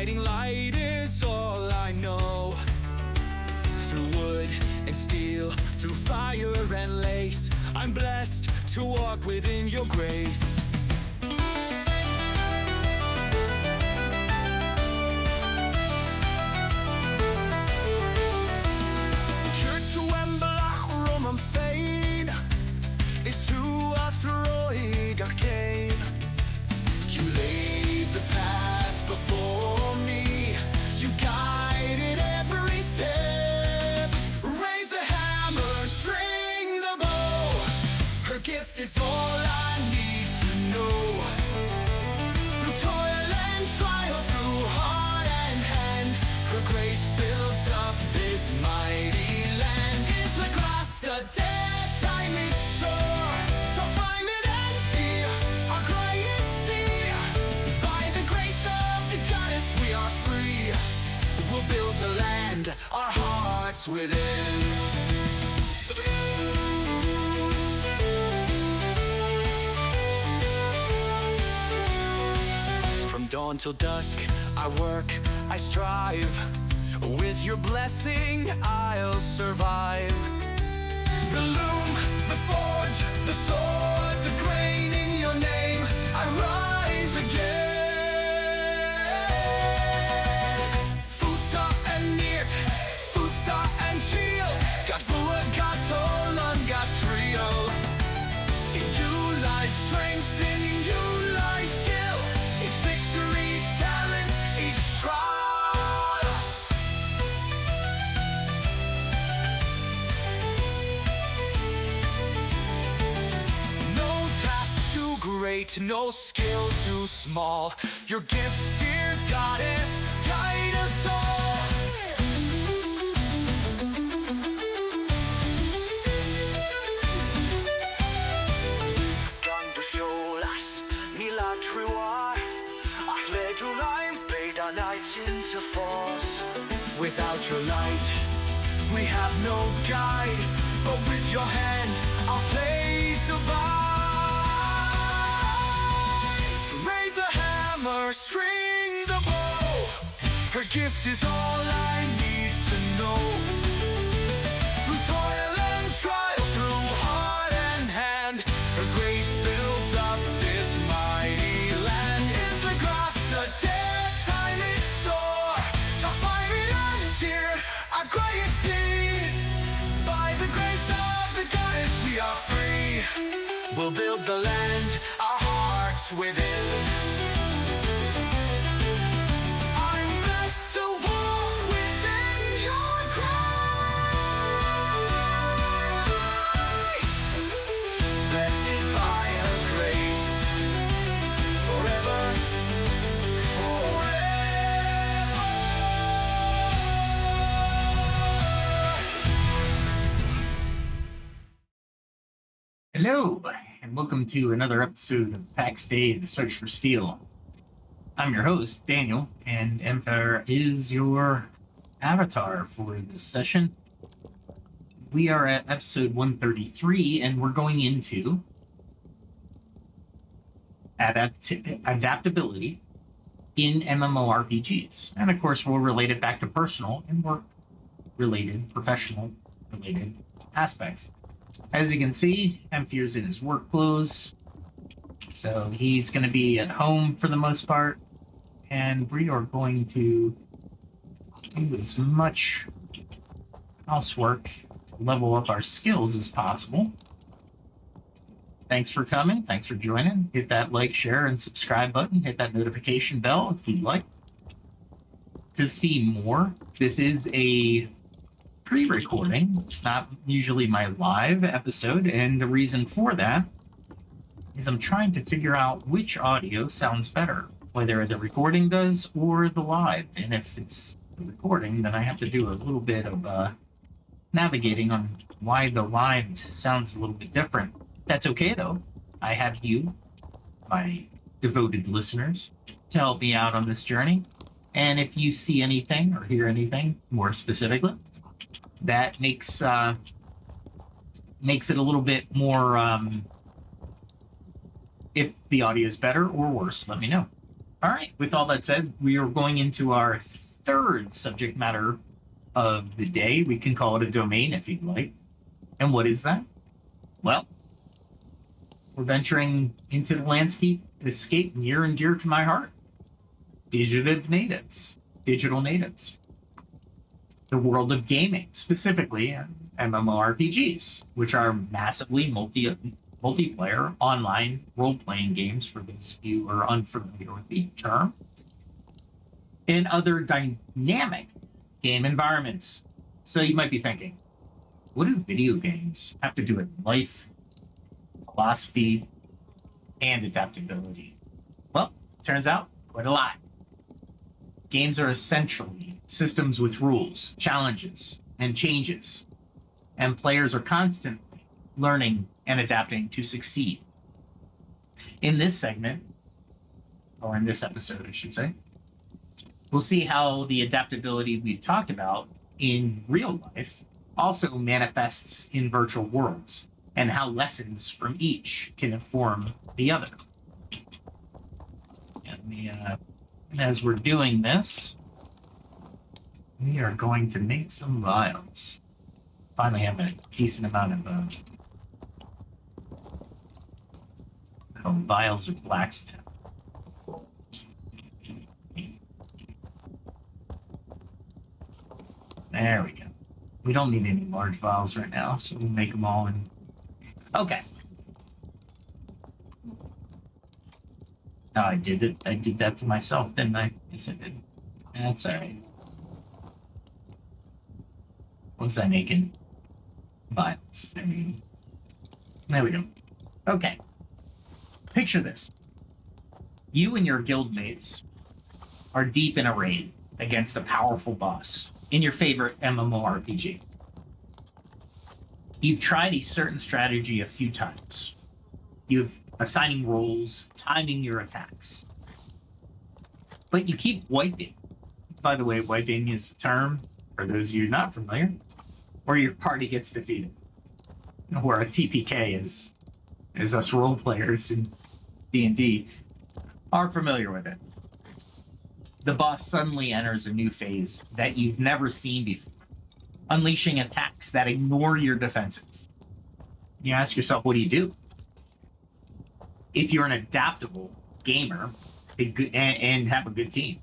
guiding light is all I know. Through wood and steel, through fire and lace, I'm blessed to walk within your grace. Is to a throig arcane. You laid the path before me. You guided every step. Raise the hammer, string the bow. Her gift is all I need to know. Through toil and trial, through heart and hand, her grace builds up this mighty land. Is the grass the dead time it's sore? We'll build the land, our hearts within. From dawn till dusk, I work, I strive. With your blessing, I'll survive. The loom, the forge, the sword, the grain in your name, I rise again. Got Bua, got Tolan, got Trio. In you lies strength, in you lies skill. Each victory, each talent, each trial. No task too great, no skill too small. Your gifts, dear goddess, guide us all. Into force. Without your light, we have no guide, but with your hand, our place abides. Raise the hammer, string the bow. Her gift is all I need to know. Through toil and trial, through heart and hand, her grace builds up this mighty land. Is the grass the dead time it's sore? To find it until our greatest deed. By the grace of the goddess we are free. We'll build the land, our hearts within. I'm blessed to walk within your grace. Blessed by her grace, forever, forever. Hello, and welcome to another episode of Pax Dei, The Search for Steel. I'm your host, Daniel, and Emperor is your avatar for this session. We are at episode 133, and we're going into adaptability in MMORPGs. And of course, we'll relate it back to personal and work-related, professional-related aspects. As you can see, Emphyr's in his work clothes, so he's going to be at home for the most part, and we are going to do as much housework to level up our skills as possible. Thanks for coming. Thanks for joining. Hit that like, share, and subscribe button. Hit that notification bell if you'd like to see more. This is a pre-recording. It's not usually my live episode, and the reason for that is I'm trying to figure out which audio sounds better, whether the recording does or the live. And if it's the recording, then I have to do a little bit of navigating on why the live sounds a little bit different. That's okay, though. I have you, my devoted listeners, to help me out on this journey. And if you see anything or hear anything more specifically, that makes it a little bit more, if the audio is better or worse, let me know. All right, with all that said, we are going into our third subject matter of the day. We can call it a domain if you'd like. And what is that? Well, we're venturing into the landscape escape near and dear to my heart. Digital natives. The world of gaming, specifically MMORPGs, which are massively multiplayer online role-playing games for those of you who are unfamiliar with the term, and other dynamic game environments. So you might be thinking, what do video games have to do with life, philosophy, and adaptability? Well, turns out quite a lot. Games are essentially systems with rules, challenges, and changes, and players are constantly learning and adapting to succeed. In this segment, or in this episode, I should say, we'll see how the adaptability we've talked about in real life also manifests in virtual worlds, and how lessons from each can inform the other. And as we're doing this, we are going to make some vials. Finally have a decent amount of vials of blacksmith. There we go. We don't need any large vials right now, so we'll make them all in. Okay. Oh, I did it. I did that to myself, didn't I? Yes, I did. That's all right. What was I making? Vials. There we go. Okay. Picture this. You and your guildmates are deep in a raid against a powerful boss in your favorite MMORPG. You've tried a certain strategy a few times. You've assigning roles, timing your attacks. But you keep wiping. By the way, wiping is a term, for those of you not familiar, where your party gets defeated. Where a TPK is us role players in D&D are familiar with it. The boss suddenly enters a new phase that you've never seen before, unleashing attacks that ignore your defenses. You ask yourself, what do? If you're an adaptable gamer and have a good team,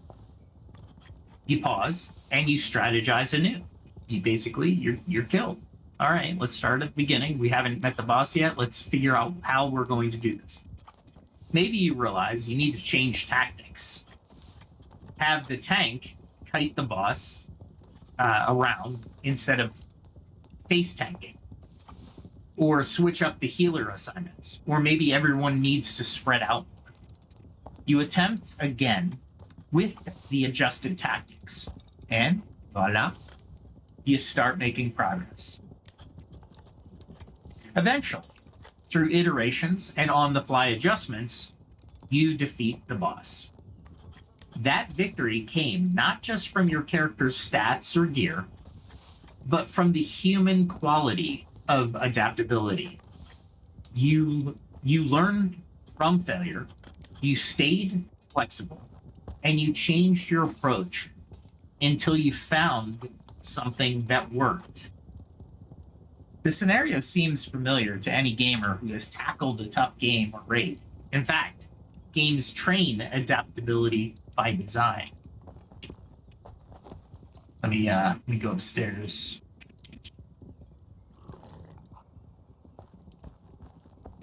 you pause and you strategize anew. You're killed. All right, let's start at the beginning. We haven't met the boss yet. Let's figure out how we're going to do this. Maybe you realize you need to change tactics. Have the tank kite the boss around instead of face tanking. Or switch up the healer assignments. Or maybe everyone needs to spread out. You attempt again with the adjusted tactics. And voila, you start making progress. Eventually, through iterations and on-the-fly adjustments, you defeat the boss. That victory came not just from your character's stats or gear, but from the human quality of adaptability. You learned from failure, you stayed flexible, and you changed your approach until you found something that worked. The scenario seems familiar to any gamer who has tackled a tough game or raid. In fact, games train adaptability by design. Let me go upstairs.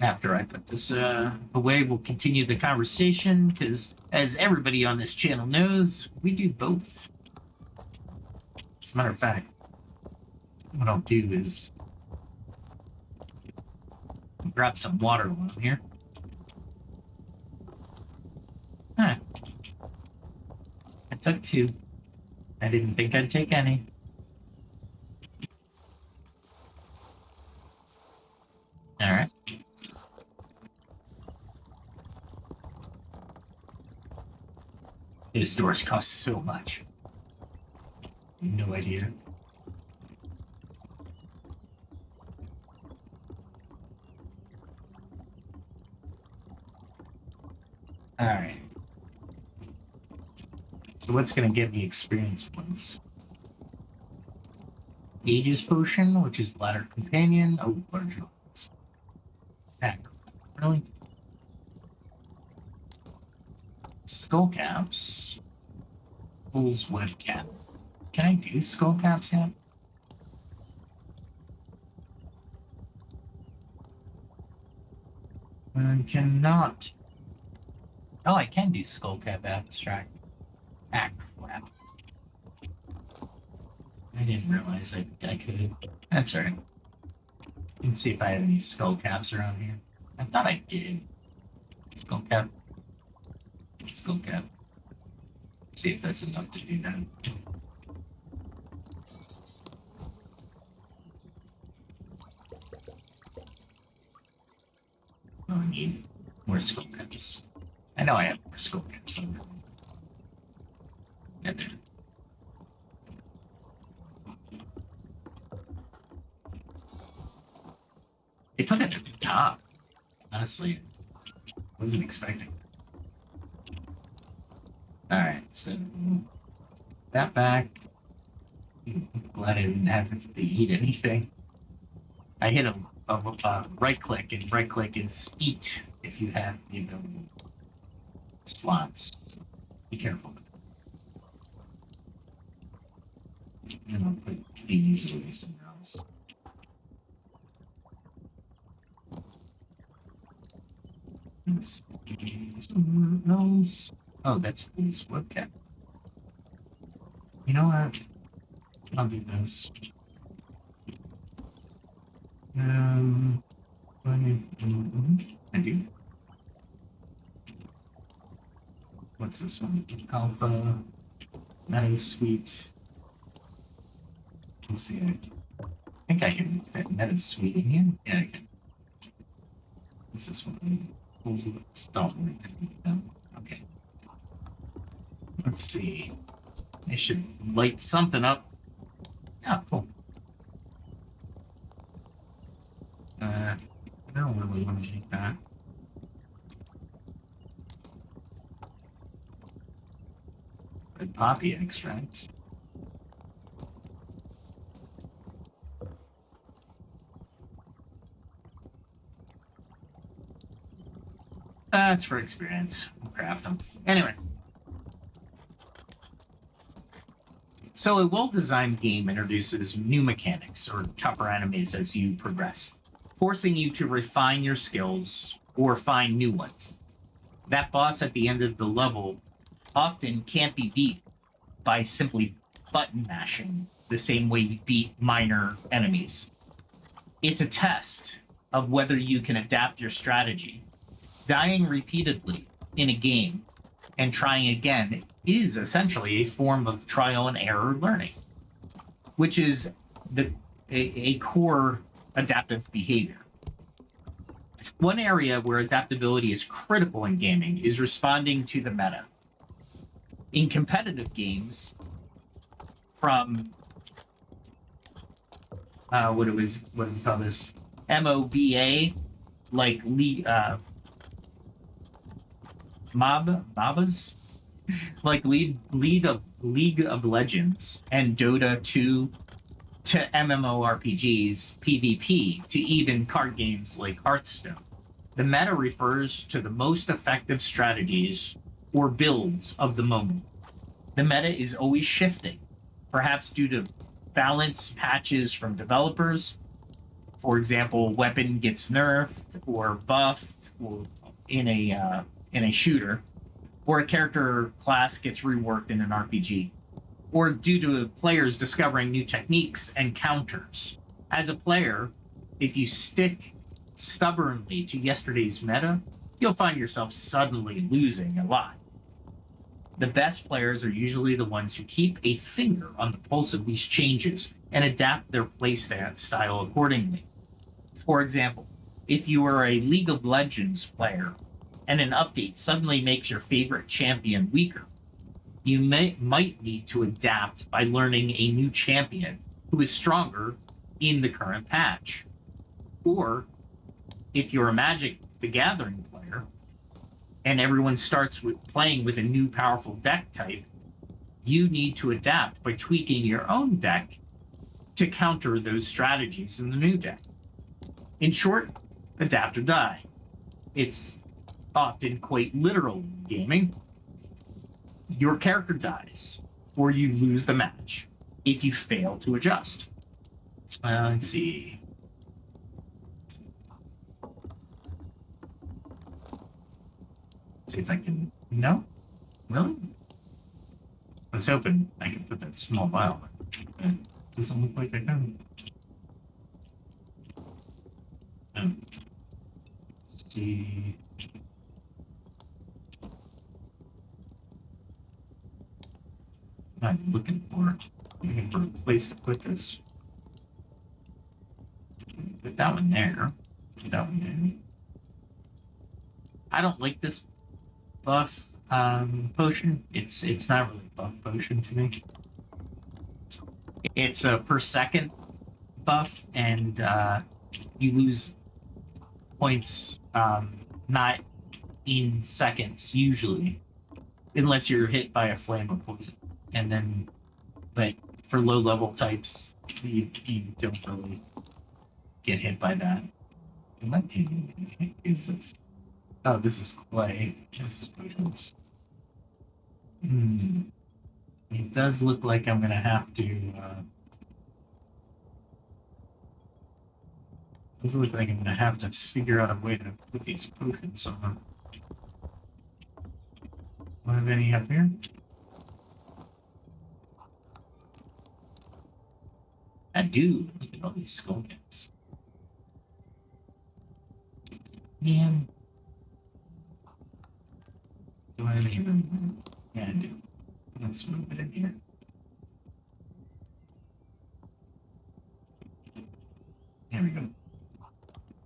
After I put this away, we'll continue the conversation, because as everybody on this channel knows, we do both. As a matter of fact, what I'll do is grab some water while I'm here. Huh. I took 2. I didn't think I'd take any. All right. These doors cost so much. No idea. All right. So what's going to give me experience points? Aegis Potion, which is Bladder Companion. Oh, large ones. Heck, really? Skull Caps. Fool's Webcap. Can I do Skull Caps yet? I cannot. Oh, I can do Skull Cap Abstract. Crap. I didn't realize I could. That's alright. Let's see if I have any Skull Caps around here. I thought I did. Skull Cap. Skull Cap. Let's see if that's enough to do that. Oh, I need more Skull Caps. I know I have more Skull Caps somewhere. Yeah, there. They put it at the top. Honestly, wasn't expecting. Alright, so that back. Glad I didn't have to eat anything. I hit a right click, and right click is eat if you have the available slots. Be careful with that. And I'll put these away somewhere else. Oh, that's Fool's Webcam. You know what? I'll do this. I do. What's this one? Alpha. Meta Suite. Let's see. I think I can fit Meta Suite in here. Yeah, I can. What's this one? Stop. Okay. Let's see. I should light something up. Yeah, cool. I don't really want to take that. Red poppy extract. That's for experience. We'll craft them. Anyway. So a well-designed game introduces new mechanics or tougher enemies as you progress, forcing you to refine your skills or find new ones. That boss at the end of the level often can't be beat by simply button mashing the same way you beat minor enemies. It's a test of whether you can adapt your strategy. Dying repeatedly in a game and trying again is essentially a form of trial and error learning, which is a core adaptive behavior. One area where adaptability is critical in gaming is responding to the meta. In competitive games, from what do we call this? MOBA, like MOBAs, like League of Legends and Dota 2 to MMORPGs, PvP to even card games like Hearthstone. The meta refers to the most effective strategies or builds of the moment. The meta is always shifting, perhaps due to balance patches from developers. For example, weapon gets nerfed or buffed or in a shooter, or a character class gets reworked in an RPG, or due to players discovering new techniques and counters. As a player, if you stick stubbornly to yesterday's meta, you'll find yourself suddenly losing a lot. The best players are usually the ones who keep a finger on the pulse of these changes and adapt their playstyle accordingly. For example, if you are a League of Legends player and an update suddenly makes your favorite champion weaker, you might need to adapt by learning a new champion who is stronger in the current patch. Or if you're a Magic the Gathering player and everyone starts with playing with a new powerful deck type, you need to adapt by tweaking your own deck to counter those strategies in the new deck. In short, adapt or die. It's often quite literal in gaming. Your character dies, or you lose the match if you fail to adjust. Let's see. See if I can. No? Really? I was hoping I could put that small vial. It doesn't look like I can. Let's see. I'm looking for a place to put this. Put that one there. Put that one there. I don't like this buff potion. It's not really a buff potion to me. It's a per second buff, and you lose points not in seconds usually, unless you're hit by a flame or poison. And then, but for low level types, you don't really get hit by that. What is this? Oh, this is clay. This is potions. It does look like I'm gonna have to. Does look like I'm gonna have to figure out a way to put these potions on. Do I have any up here? I do. Look at all these skull caps. Man. Do I have any room? Yeah, I do. Let's move it in here. There we go.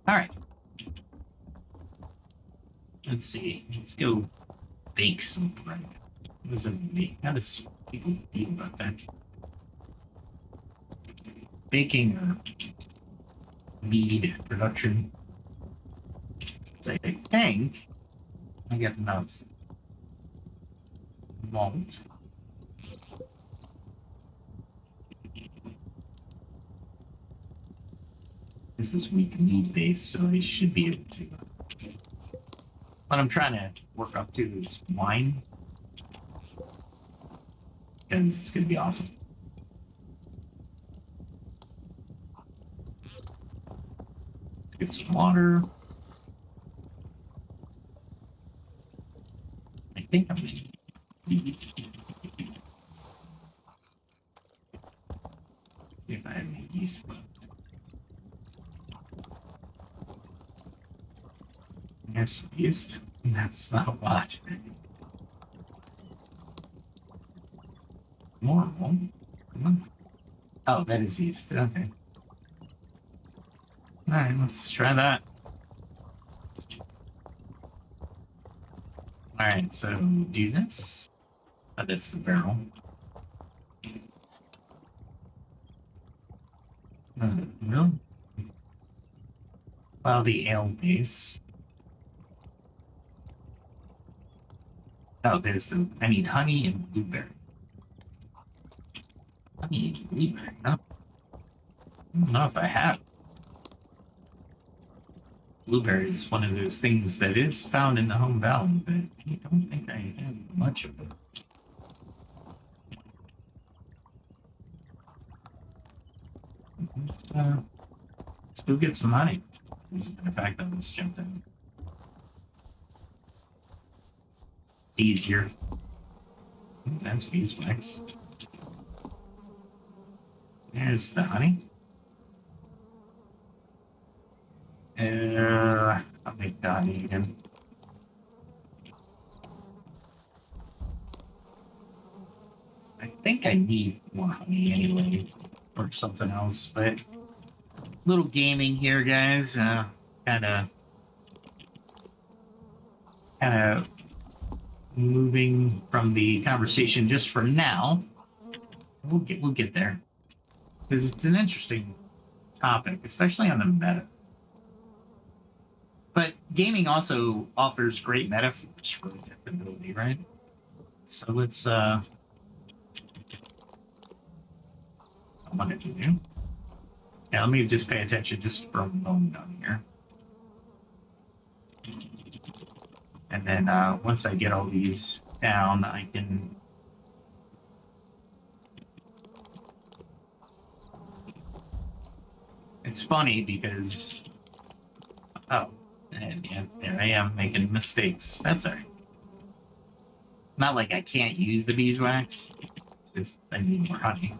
All right. Let's see. Let's go bake some bread. What does it mean? How does people feel about that? Baking or mead production. So I think I get enough malt. This is weak mead based, so I should be able to. What I'm trying to work up to is wine, because it's going to be awesome. Let's get some water. I think I'm going to use. See if I have any yeast left. There's some yeast. That's not a lot. More one. Oh, that is yeast. Okay. Alright, let's try that. Alright, so do this. Oh, that's the barrel. Really? Well, the ale base. Oh, there's the. I need honey and blueberry. Honey and blueberry, huh? I don't know if I have. Blueberry is one of those things that is found in the home valley, but I don't think I have much of it. Let's go get some honey. As a matter of fact, I just jumped in. It's easier. That's beeswax. There's the honey. I'll make the honey again. I think I need more honey anyway, or something else, but little gaming here, guys. Kind of moving from the conversation just for now. We'll get there, because it's an interesting topic, especially on the meta. But gaming also offers great metaphors for adaptability, right? So let's I wanted to do. Now, let me just pay attention just for a moment on here. And then once I get all these down, I can... It's funny because... Oh, and yeah, there I am making mistakes. That's all right. Not like I can't use the beeswax. It's just I need more honey.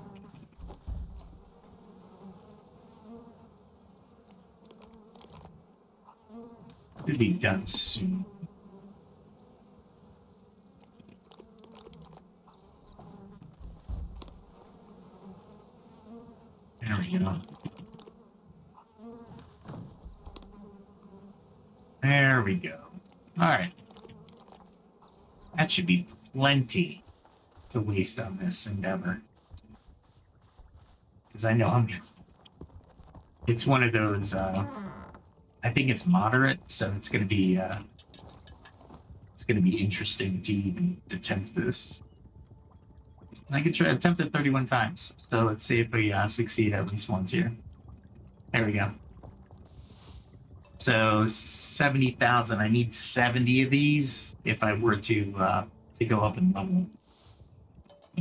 Should be done soon. There we go. There we go. All right. That should be plenty to waste on this endeavor. Because I know it's one of those, I think it's moderate, so it's going to be interesting to even attempt this. I could attempt it 31 times. So let's see if we succeed at least once here. There we go. So 70,000. I need 70 of these if I were to go up in level.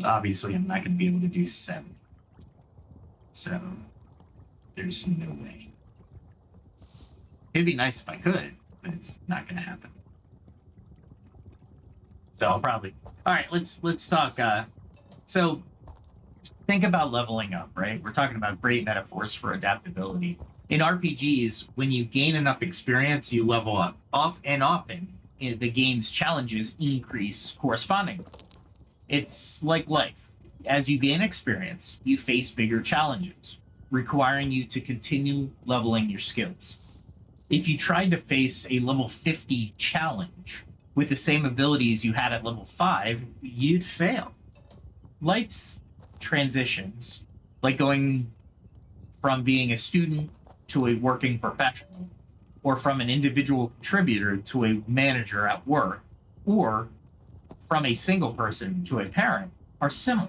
Obviously, I'm not going to be able to do 7. So there's no way. It'd be nice if I could, but it's not going to happen. So I'll probably. All right, let's talk. So think about leveling up, right? We're talking about great metaphors for adaptability. In RPGs, when you gain enough experience, you level up. Often, the game's challenges increase correspondingly. It's like life. As you gain experience, you face bigger challenges, requiring you to continue leveling your skills. If you tried to face a level 50 challenge with the same abilities you had at level 5, you'd fail. Life's transitions, like going from being a student to a working professional, or from an individual contributor to a manager at work, or from a single person to a parent, are similar.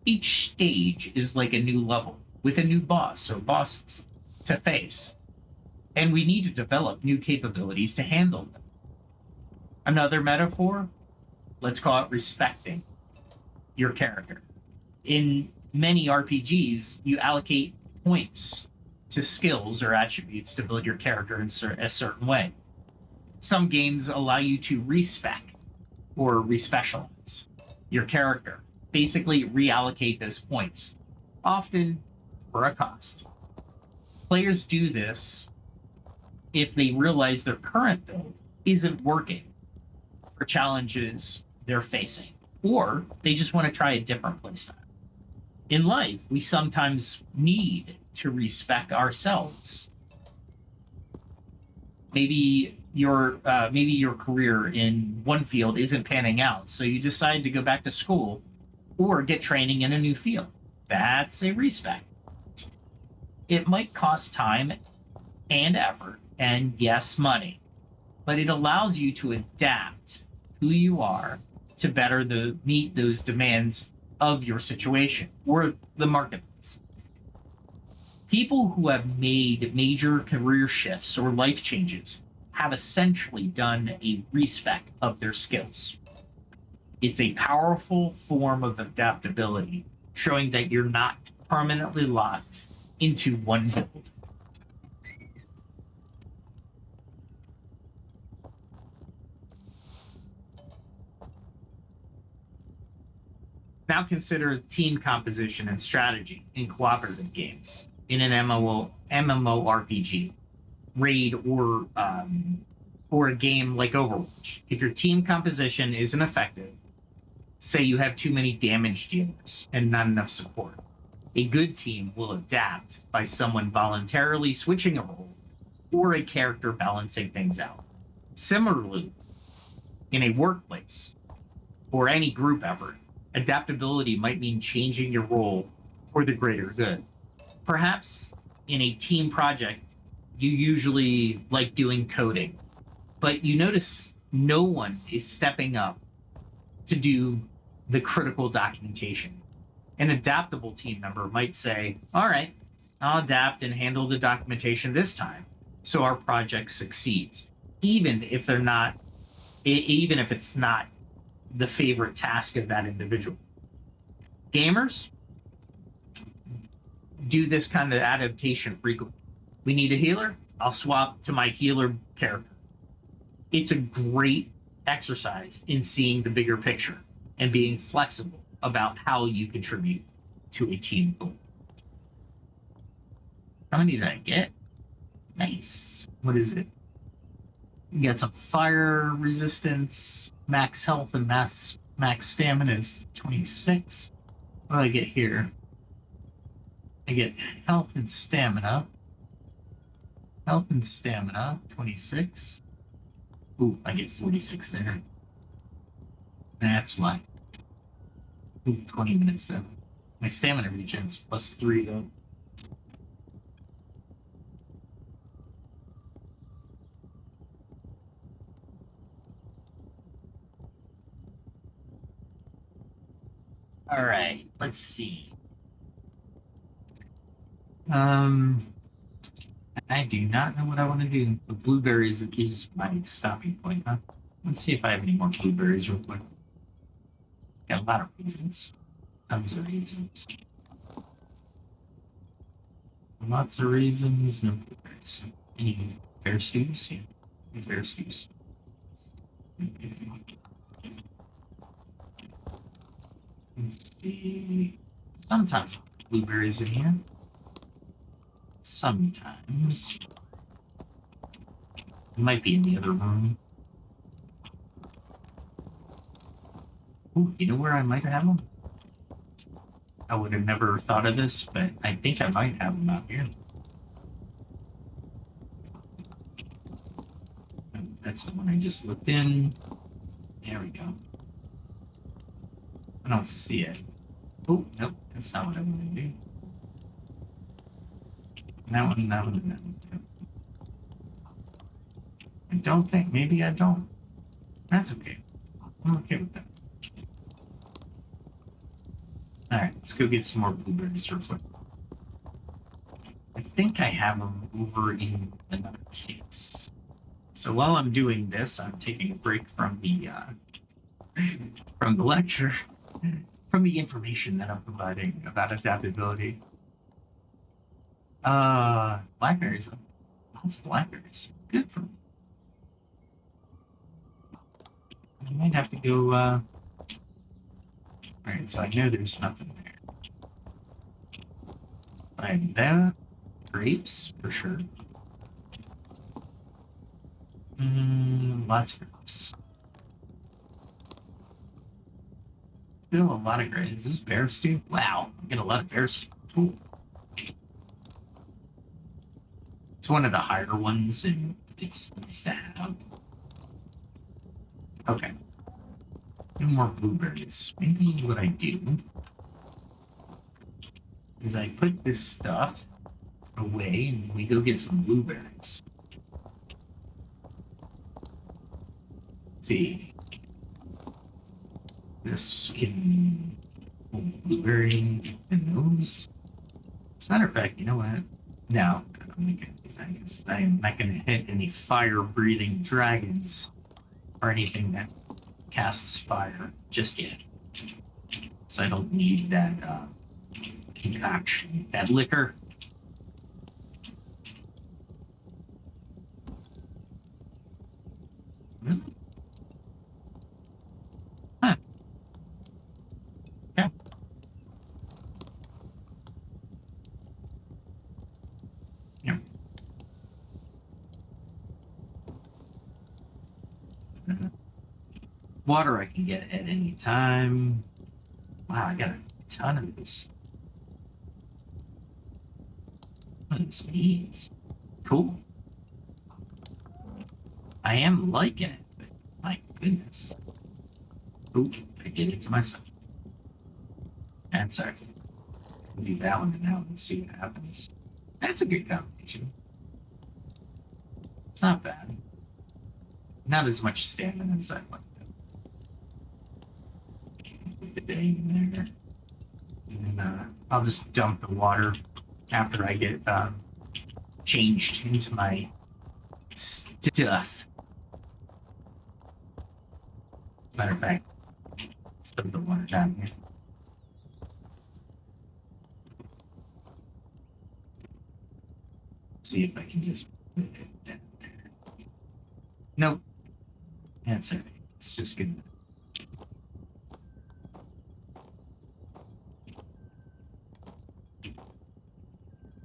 Each stage is like a new level with a new boss or bosses to face, and we need to develop new capabilities to handle them. Another metaphor, let's call it respecting your character. In many RPGs, you allocate points to skills or attributes to build your character in a certain way. Some games allow you to respec or respecialize your character, basically reallocate those points, often for a cost. Players do this if they realize their current build isn't working for challenges they're facing, or they just want to try a different playstyle. In life, we sometimes need to respec ourselves. Maybe your career in one field isn't panning out, so you decide to go back to school or get training in a new field. That's a respec. It might cost time and effort, and yes, money, but it allows you to adapt who you are to better meet those demands of your situation or the marketplace. People who have made major career shifts or life changes have essentially done a respec of their skills. It's a powerful form of adaptability, showing that you're not permanently locked into one build. Now consider team composition and strategy in cooperative games. In an MMORPG, raid, or a game like Overwatch. If your team composition isn't effective, say you have too many damage dealers and not enough support, a good team will adapt by someone voluntarily switching a role or a character balancing things out. Similarly, in a workplace or any group effort, adaptability might mean changing your role for the greater good. Perhaps in a team project, you usually like doing coding, but you notice no one is stepping up to do the critical documentation. An adaptable team member might say, all right, I'll adapt and handle the documentation this time so our project succeeds, even if it's not the favorite task of that individual. Gamers do this kind of adaptation frequently. We need a healer? I'll swap to my healer character. It's a great exercise in seeing the bigger picture and being flexible about how you contribute to a team goal. How many did I get? Nice. What is it? You got some fire resistance, max health, and max stamina is 26. What do I get here? I get health and stamina. Health and stamina, 26. Ooh, I get 46 there. That's why. Ooh, 20 minutes then. My stamina regens +3 though. All right, let's see. I do not know what I want to do. The blueberries is my stopping point, huh? Let's see if I have any more blueberries real quick. Got a lot of reasons. Tons of reasons. Lots of reasons, no blueberries. Any bear stews? Yeah, any bear stews. Let's see. Sometimes blueberries in here. Sometimes. It might be in the other room. Ooh, you know where I might have them? I would have never thought of this, but I think I might have them out here. That's the one I just looked in. There we go. I don't see it. Oh, nope, that's not what I want to do. That one, that one, that one. I don't think, maybe I don't. That's okay. I'm okay with that. Alright, let's go get some more blueberries real quick. I think I have them over in another case. So while I'm doing this, I'm taking a break from the lecture, from the information that I'm providing about adaptability. Blackberries. Lots of blackberries. Good for me. I might have to go, Alright, so I know there's nothing there. Like that. Grapes, for sure. Lots of grapes. Still a lot of grapes. Is this bear stew? Wow, I get a lot of bear stew. Cool. It's one of the higher ones, and it's nice to have. Okay. No more blueberries. Maybe what I do is I put this stuff away and we go get some blueberries. Let's see. This can blueberry and those. As a matter of fact, you know what? No, I'm not going to hit any fire-breathing dragons or anything that casts fire just yet. So I don't need that concoction, that liquor. Really? Huh. Yeah. Yeah. Water I can get at any time. Wow, I got a ton of this. What do this means? Cool. I am liking it, but my goodness. Oop, I did it to myself. That's all right. We'll do that one and that one and see what happens. That's a good combination. It's not bad. Not as much stamina as I'd like. Put the day in there. And I'll just dump the water after I get changed into my stuff. Matter of fact, let's dump the water down here. See if I can just put it down there. Nope. That's it. It's just good.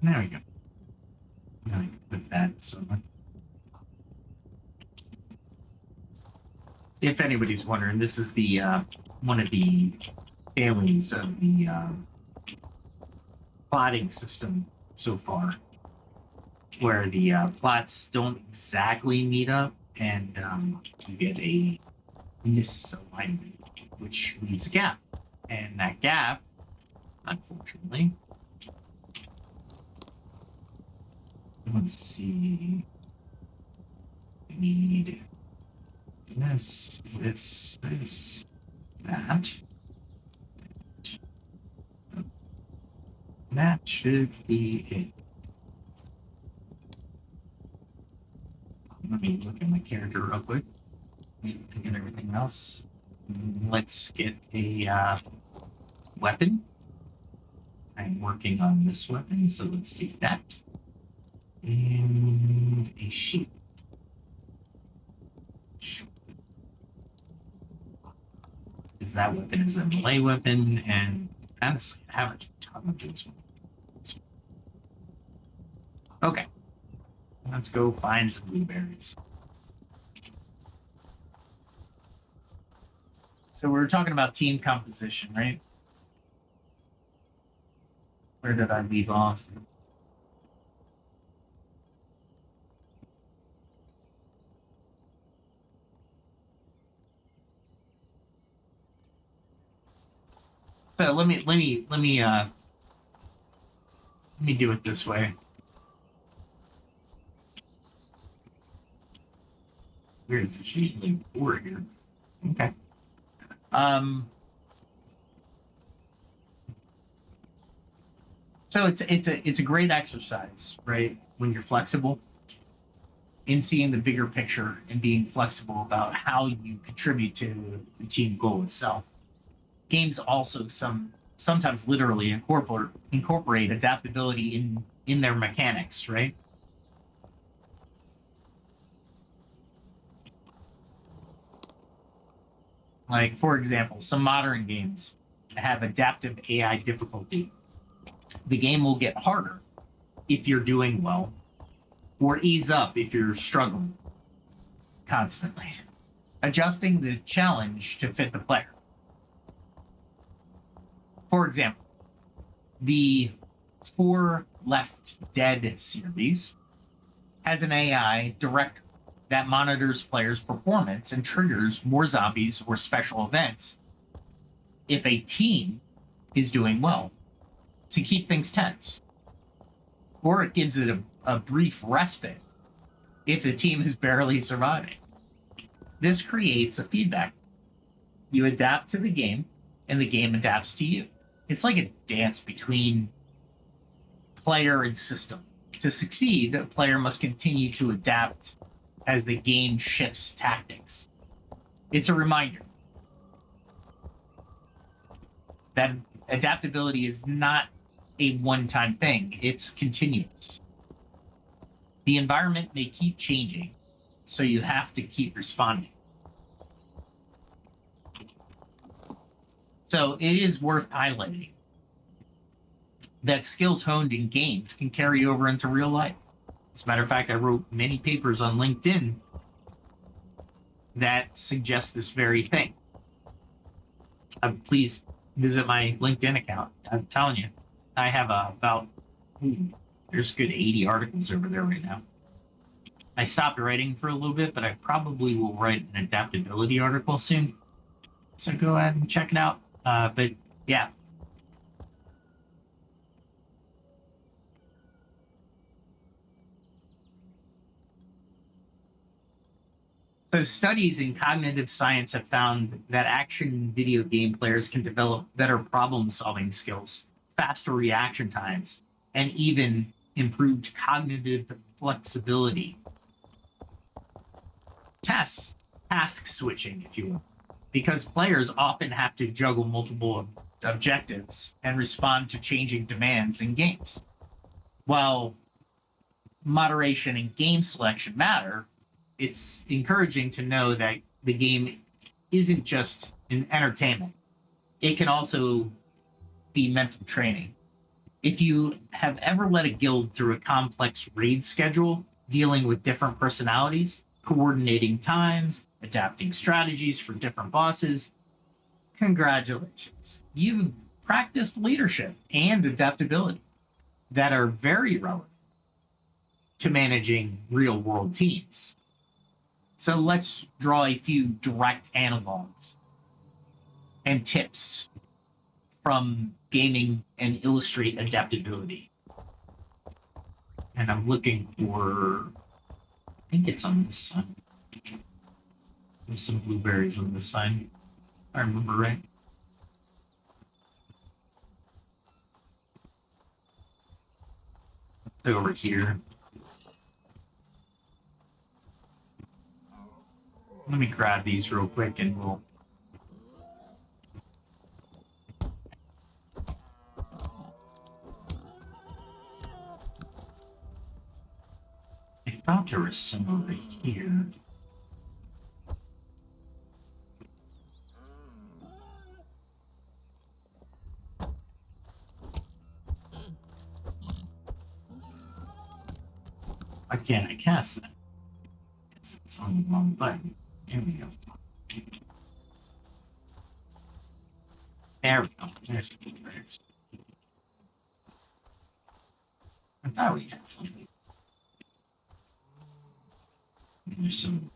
There we go. Now I can put that somewhere. If anybody's wondering, this is the one of the failings of the plotting system so far, where the plots don't exactly meet up, and you get a misalignment, which leaves a gap. And that gap, unfortunately, let's see, we need this, that. That should be it. Let me look at my character real quick. Look at everything else. Let's get a weapon. I'm working on this weapon, so let's do that. And a sheep. Because that weapon is a melee weapon, and honestly, I have a ton of these ones. Okay. Let's go find some blueberries. So we were talking about team composition, right? Where did I leave off? So let me do it this way. Weird, there's usually 4 here. Okay. So it's a great exercise, right? When you're flexible in seeing the bigger picture and being flexible about how you contribute to the team goal itself. Games also sometimes literally incorporate adaptability in their mechanics, right? Like, for example, some modern games have adaptive AI difficulty. The game will get harder if you're doing well, or ease up if you're struggling constantly, adjusting the challenge to fit the player. For example, the 4 Left Dead series has an AI director that monitors players' performance and triggers more zombies or special events if a team is doing well to keep things tense. Or it gives it a brief respite if the team is barely surviving. This creates a feedback. You adapt to the game, and the game adapts to you. It's like a dance between player and system. To succeed, a player must continue to adapt as the game shifts tactics. It's a reminder that adaptability is not a one-time thing, it's continuous. The environment may keep changing, so you have to keep responding. So it is worth highlighting that skills honed in games can carry over into real life. As a matter of fact, I wrote many papers on LinkedIn that suggest this very thing. Please visit my LinkedIn account. I'm telling you, I have there's a good 80 articles over there right now. I stopped writing for a little bit, but I probably will write an adaptability article soon. So go ahead and check it out. But yeah. So studies in cognitive science have found that action video game players can develop better problem-solving skills faster reaction times, and even improved cognitive flexibility. Task switching, if you will, because players often have to juggle multiple objectives and respond to changing demands in games. While moderation and game selection matter, it's encouraging to know that the game isn't just an entertainment. It can also be mental training. If you have ever led a guild through a complex raid schedule, dealing with different personalities, coordinating times, adapting strategies for different bosses, congratulations. You've practiced leadership and adaptability that are very relevant to managing real world teams. So let's draw a few direct analogs and tips from gaming and illustrate adaptability. And I'm looking for, I think it's on this side. There's some blueberries on this side. I remember right. It's over here. Let me grab these real quick and we'll. I thought there was some over here. Why can't I cast that? It's on the wrong button. There we go. There we go. There's the blueberries. I thought we had something. There's some.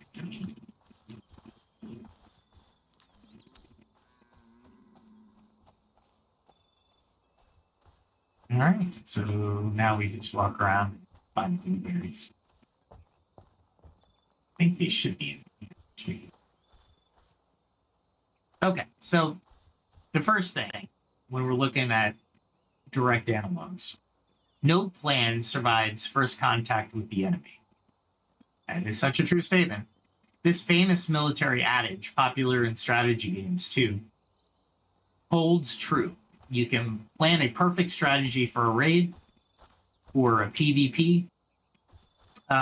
All right. So now we just walk around and find blueberries. I think they should be in the tree. Okay, so the first thing when we're looking at direct analogs, no plan survives first contact with the enemy. That is such a true statement. This famous military adage, popular in strategy games too, holds true. You can plan a perfect strategy for a raid or a PvP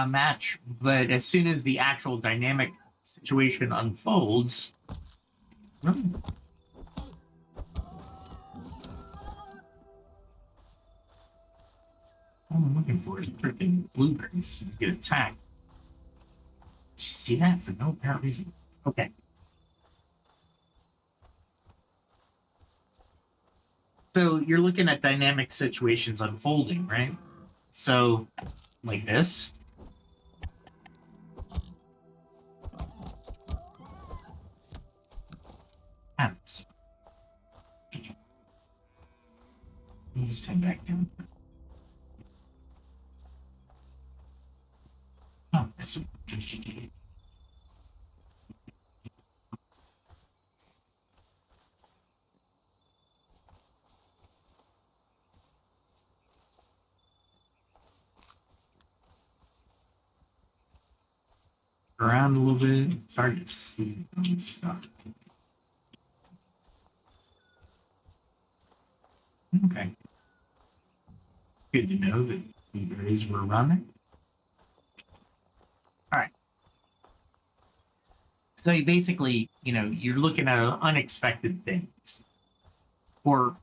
match, but as soon as the actual dynamic situation unfolds, all I'm looking for is freaking blueberries to get attacked. Did you see that for no apparent reason? Okay. So you're looking at dynamic situations unfolding, right? So, like this. Happens. Let's turn back down. Oh, there's some. Around a little bit. It's hard to see this stuff. Okay. Good to know that blueberries were running. All right. So you basically, you're looking at unexpected things or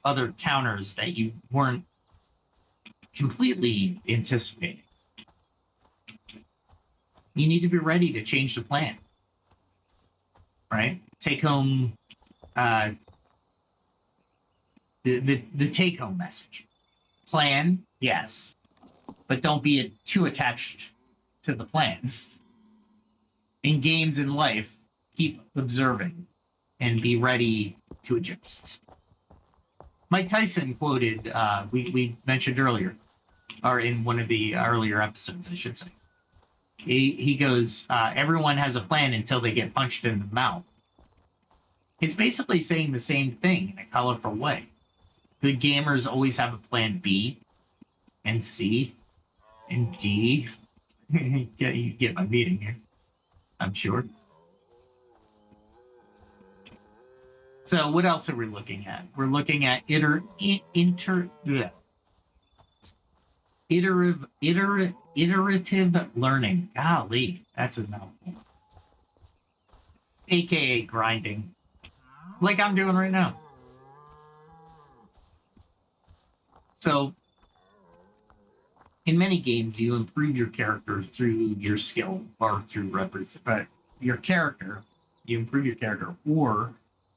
other counters that you weren't completely anticipating. You need to be ready to change the plan, right? Take home the take home message. Plan, yes, but don't be too attached to the plan. In games in life, keep observing and be ready to adjust. Mike Tyson quoted, we mentioned earlier, or in one of the earlier episodes, I should say. He goes, everyone has a plan until they get punched in the mouth. It's basically saying the same thing in a colorful way. The gamers always have a plan B and C and D. You get my meaning here, I'm sure. So what else are we looking at? We're looking at iterative learning. Golly, that's a mouthful. AKA grinding, like I'm doing right now. So, in many games, you improve your character through your skill or through your character. You improve your character or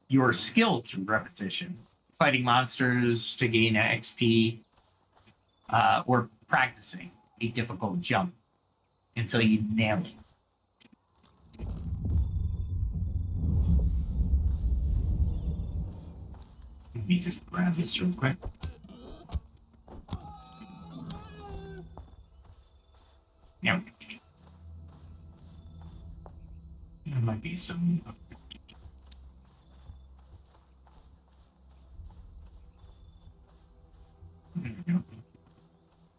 your skill through repetition, fighting monsters to gain XP, or practicing a difficult jump until you nail it. Let me just grab this real quick. Yeah. There might be some. There we go.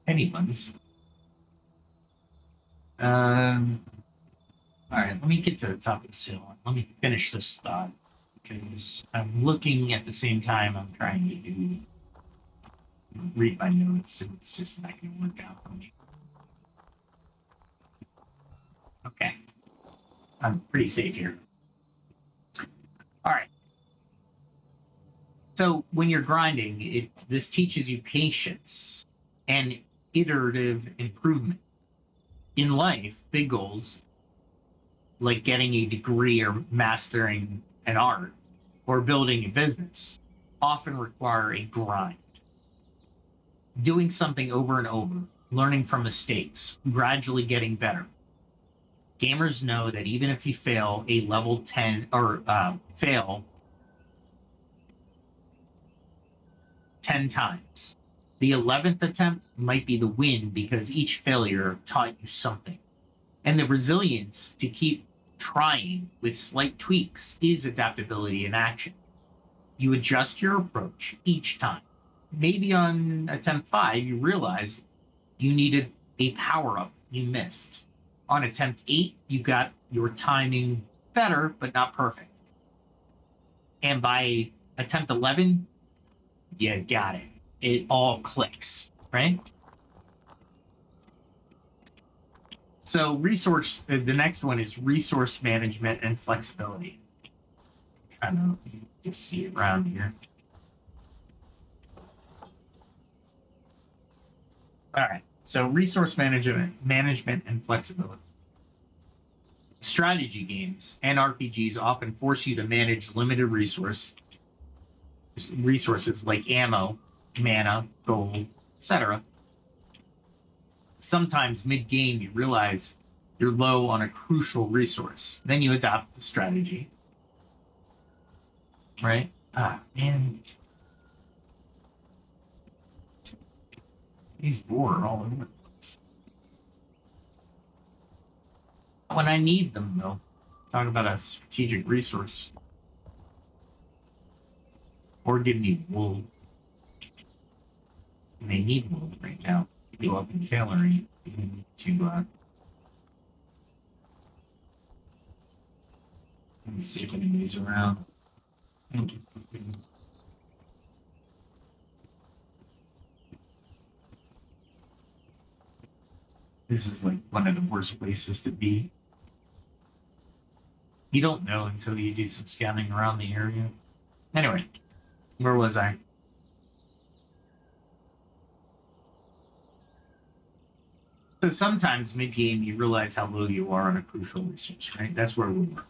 Penny ones. All right, let me get to the top of this hill. Let me finish this thought because I'm looking at the same time I'm trying to read my notes, and it's just not going to work out for me. Okay, I'm pretty safe here. All right. So when you're grinding, this teaches you patience and iterative improvement. In life, big goals like getting a degree or mastering an art or building a business often require a grind. Doing something over and over, learning from mistakes, gradually getting better. Gamers know that even if you fail a level 10 or fail 10 times, the 11th attempt might be the win because each failure taught you something. And the resilience to keep trying with slight tweaks is adaptability in action. You adjust your approach each time. Maybe on attempt 5, you realized you needed a power up you missed. On attempt 8, you got your timing better, but not perfect. And by attempt 11, you got it. It all clicks, right? So the next one is resource management and flexibility. I don't know, you can just see it around here. All right, so resource management and flexibility. Strategy games and RPGs often force you to manage limited resources like ammo, mana, gold, etc. Sometimes mid-game you realize you're low on a crucial resource. Then you adopt the strategy. Right? Man. These boar are all over the place. When I need them, though. Talk about a strategic resource. Or give me wool. And they need wool right now. Go up in tailoring to let me see if anybody's around. This is like one of the worst places to be. You don't know until you do some scouting around the area. Anyway, where was I? So sometimes mid-game you realize how low you are on a crucial resource, right? That's where we were.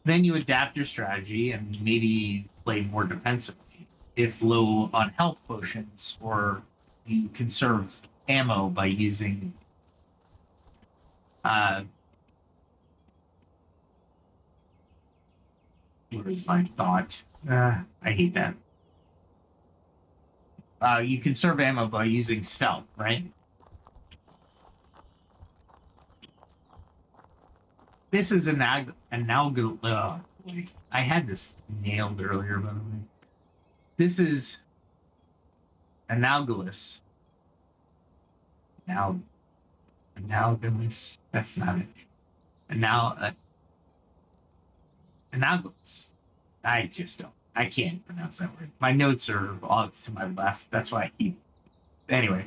Then you adapt your strategy and maybe play more defensively. If low on health potions, or you conserve ammo by using what is my thought? I hate that. You conserve ammo by using stealth, right? This is an algal. I had this nailed earlier, by the way. This is analogous. Analogous. That's not it. Analogous. I just don't. I can't pronounce that word. My notes are off to my left. That's why I keep. Anyway,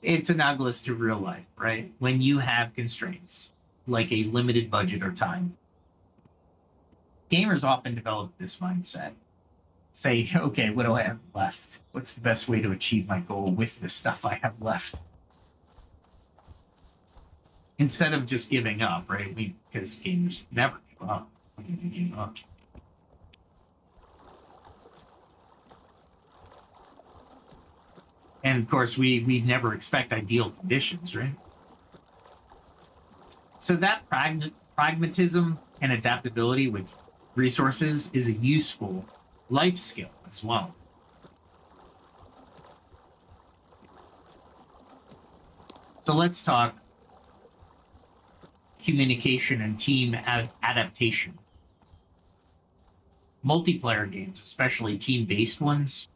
it's analogous to real life, right? When you have constraints, like a limited budget or time, gamers often develop this mindset. Say, okay, what do I have left? What's the best way to achieve my goal with the stuff I have left? Instead of just giving up, right? Because gamers never give up. Give up. And of course, we never expect ideal conditions, right? So that pragmatism and adaptability with resources is a useful life skill as well. So let's talk communication and team adaptation. Multiplayer games, especially team-based ones,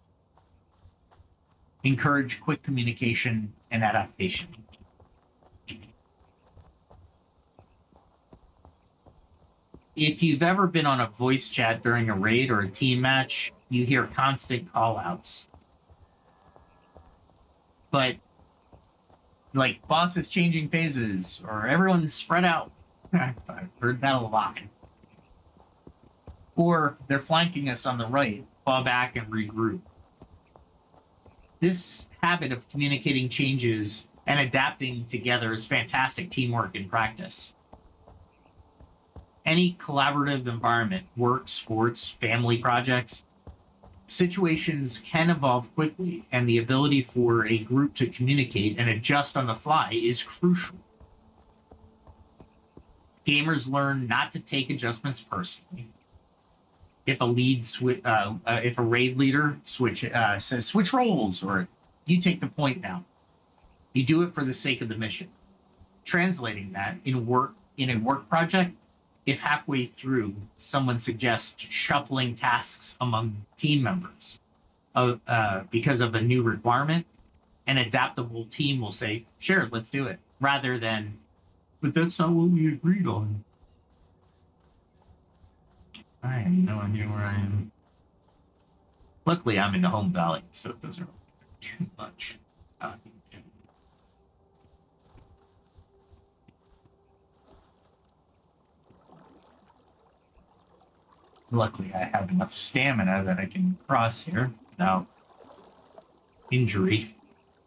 encourage quick communication and adaptation. If you've ever been on a voice chat during a raid or a team match, you hear constant call-outs. But like, boss is changing phases, or everyone's spread out. I've heard that a lot. Or they're flanking us on the right, fall back and regroup. This habit of communicating changes and adapting together is fantastic teamwork in practice. Any collaborative environment, work, sports, family projects, situations can evolve quickly, and the ability for a group to communicate and adjust on the fly is crucial. Gamers learn not to take adjustments personally. If a raid leader says switch roles, or you take the point now, you do it for the sake of the mission. Translating that in a work project, if halfway through someone suggests shuffling tasks among team members because of a new requirement, an adaptable team will say, sure, let's do it, rather than, but that's not what we agreed on. I have no idea where I am. Luckily, I'm in the home valley, so it doesn't really too much. Luckily, I have enough stamina that I can cross here without injury.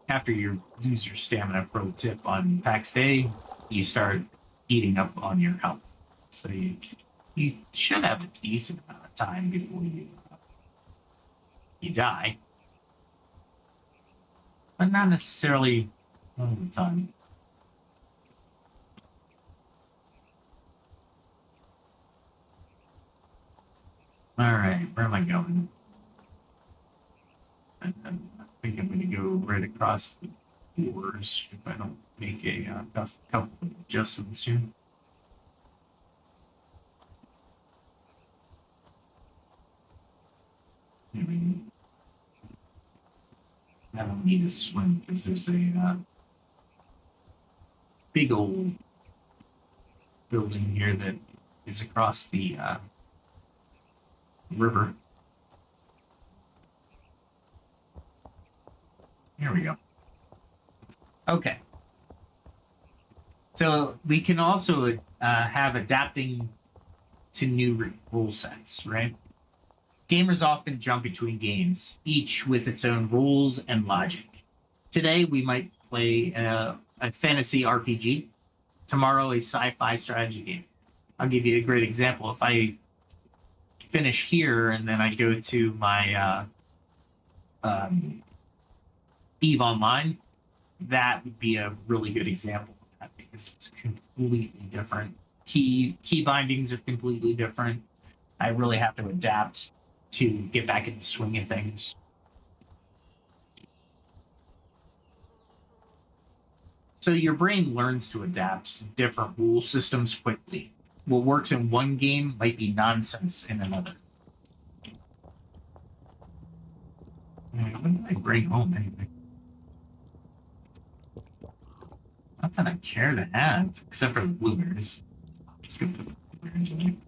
After you lose your stamina, pro tip on Pax Dei, you start eating up on your health. So you should have a decent amount of time before you die, but not necessarily all the time. All right, where am I going? I think I'm going to go right across the borders if I don't make a couple of adjustments here. I don't need to swim because there's a big old building here that is across the river. Here we go. Okay. So we can also have adapting to new rule sets, right? Gamers often jump between games, each with its own rules and logic. Today, we might play a fantasy RPG. Tomorrow, a sci-fi strategy game. I'll give you a great example. If I finish here and then I go to my EVE Online, that would be a really good example of that because it's completely different. Key bindings are completely different. I really have to adapt to get back in the swing of things. So your brain learns to adapt to different rule systems quickly. What works in one game might be nonsense in another. What did I bring home anyway? Not that I care to have, except for the blueberries. Let's go put the blueberries in.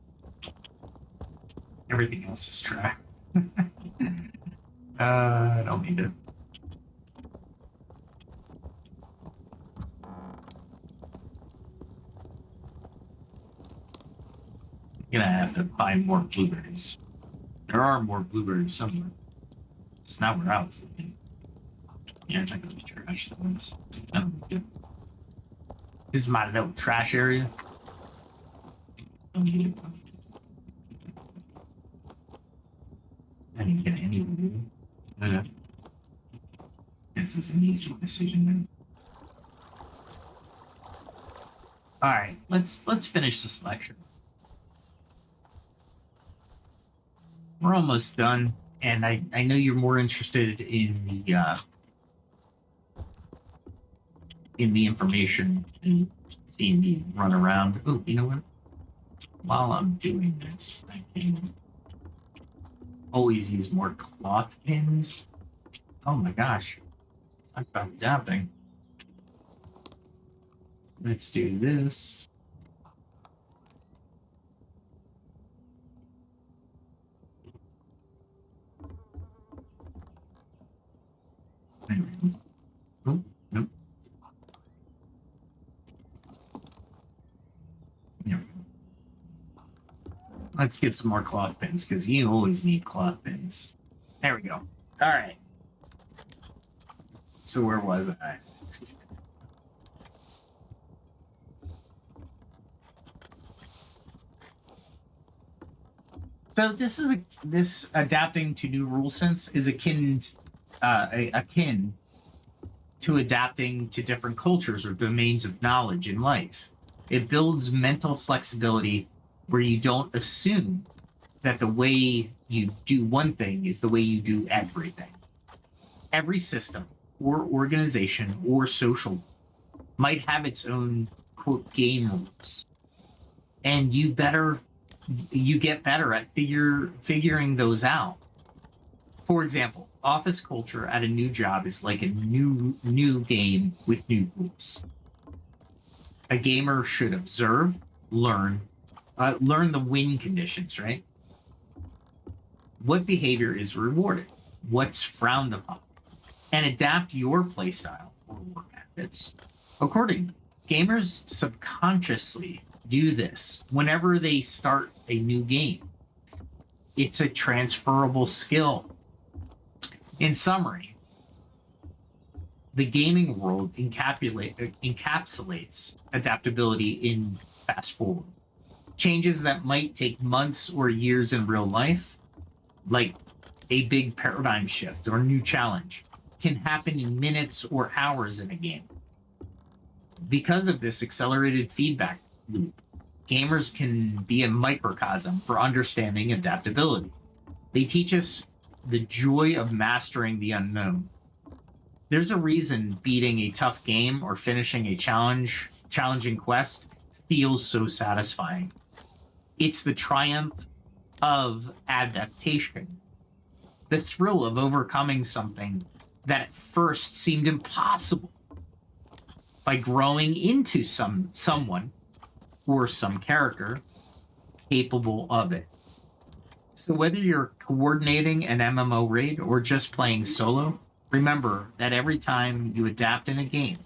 Everything else is trash. I don't need it. I'm gonna have to find more blueberries. There are more blueberries somewhere. It's not where I was looking. Yeah, I'm not gonna be trash. This is my little trash area. Don't need it. I didn't get any blue. This is an easy decision then. Alright, let's finish this lecture. We're almost done, and I know you're more interested in the information and seeing me run around. Oh, you know what? While I'm doing this, I can always use more cloth pins. Oh my gosh. Talk about adapting. Let's do this. Oh, nope. There we go. Let's get some more cloth pins, because you always need cloth pins. There we go. All right. So where was I? So this adapting to new rule sense is akin to adapting to different cultures or domains of knowledge in life. It builds mental flexibility where you don't assume that the way you do one thing is the way you do everything. Every system or organization or social might have its own quote game rules, and you get better at figuring those out. For example, office culture at a new job is like a new game with new rules. A gamer should observe, learn the win conditions, right? What behavior is rewarded? What's frowned upon? And adapt your playstyle or work habits accordingly. Gamers subconsciously do this whenever they start a new game. It's a transferable skill. In summary, the gaming world encapsulates adaptability in fast forward. Changes that might take months or years in real life, like a big paradigm shift or new challenge, can happen in minutes or hours in a game. Because of this accelerated feedback loop, gamers can be a microcosm for understanding adaptability. They teach us the joy of mastering the unknown. There's a reason beating a tough game or finishing a challenging quest feels so satisfying. It's the triumph of adaptation, the thrill of overcoming something that at first seemed impossible by growing into someone or some character capable of it. So whether you're coordinating an MMO raid or just playing solo, remember that every time you adapt in a game,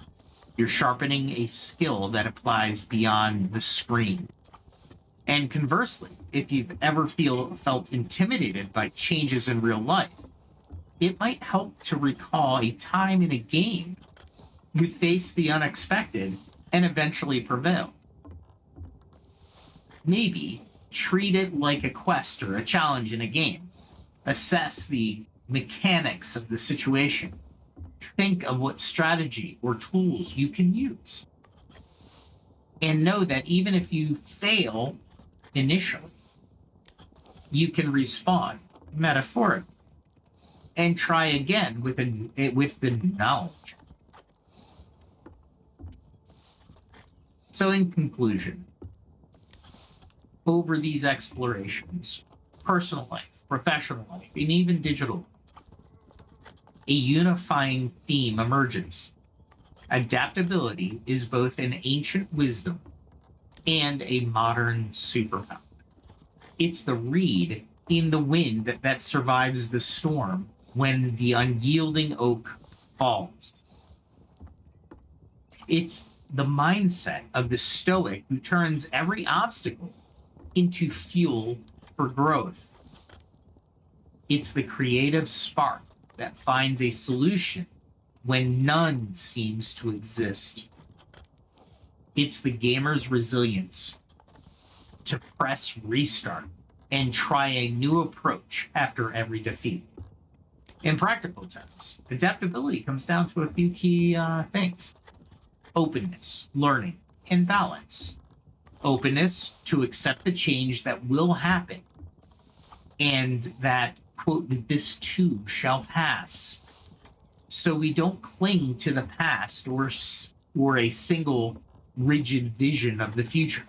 you're sharpening a skill that applies beyond the screen. And conversely, if you've ever felt intimidated by changes in real life, it might help to recall a time in a game you faced the unexpected and eventually prevailed. Maybe treat it like a quest or a challenge in a game. Assess the mechanics of the situation. Think of what strategy or tools you can use. And know that even if you fail initially, you can respawn metaphorically and try again with the new knowledge. So in conclusion, over these explorations, personal life, professional life, and even digital, a unifying theme emerges. Adaptability is both an ancient wisdom and a modern superpower. It's the reed in the wind that survives the storm when the unyielding oak falls. It's the mindset of the stoic who turns every obstacle into fuel for growth. It's the creative spark that finds a solution when none seems to exist. It's the gamer's resilience to press restart and try a new approach after every defeat. In practical terms, adaptability comes down to a few key things: openness, learning, and balance. Openness to accept the change that will happen and that, quote, this too shall pass. So we don't cling to the past or a single rigid vision of the future.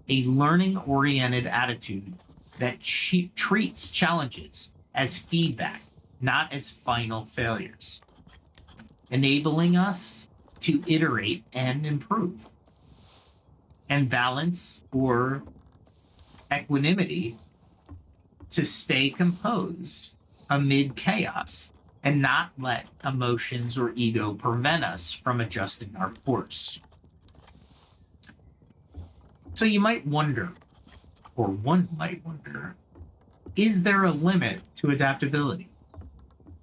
A learning oriented attitude that treats challenges as feedback, not as final failures, enabling us to iterate and improve. And balance or equanimity to stay composed amid chaos and not let emotions or ego prevent us from adjusting our course. So you might wonder, or one might wonder, is there a limit to adaptability?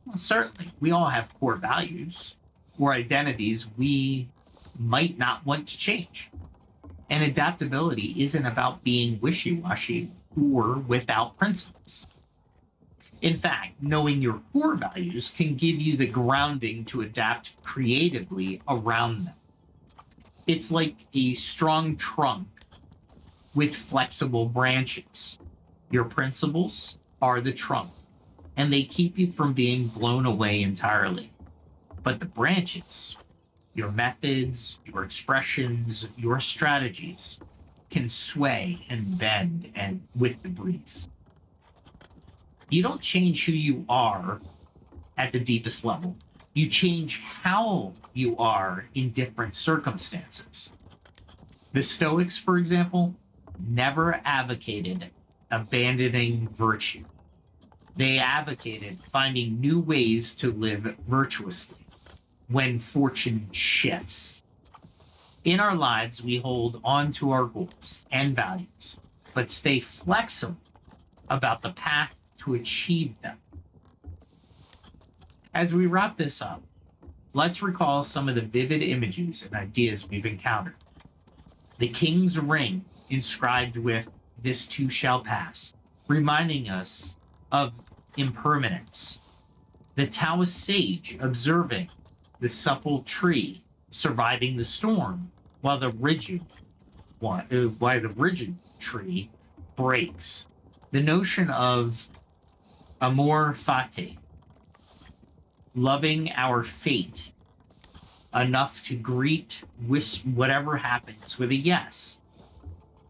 Well, certainly, we all have core values or identities we might not want to change. And adaptability isn't about being wishy-washy or without principles. In fact, knowing your core values can give you the grounding to adapt creatively around them. It's like a strong trunk with flexible branches. Your principles are the trunk, and they keep you from being blown away entirely. But the branches, your methods, your expressions, your strategies, can sway and bend and with the breeze. You don't change who you are at the deepest level. You change how you are in different circumstances. The Stoics, for example, never advocated abandoning virtue. They advocated finding new ways to live virtuously when fortune shifts. In our lives, we hold on to our goals and values, but stay flexible about the path to achieve them. As we wrap this up, let's recall some of the vivid images and ideas we've encountered. The king's ring, inscribed with "This too shall pass," reminding us of impermanence. The Taoist sage observing the supple tree surviving the storm while the rigid tree breaks. The notion of amor fati, loving our fate enough to greet whatever happens with a yes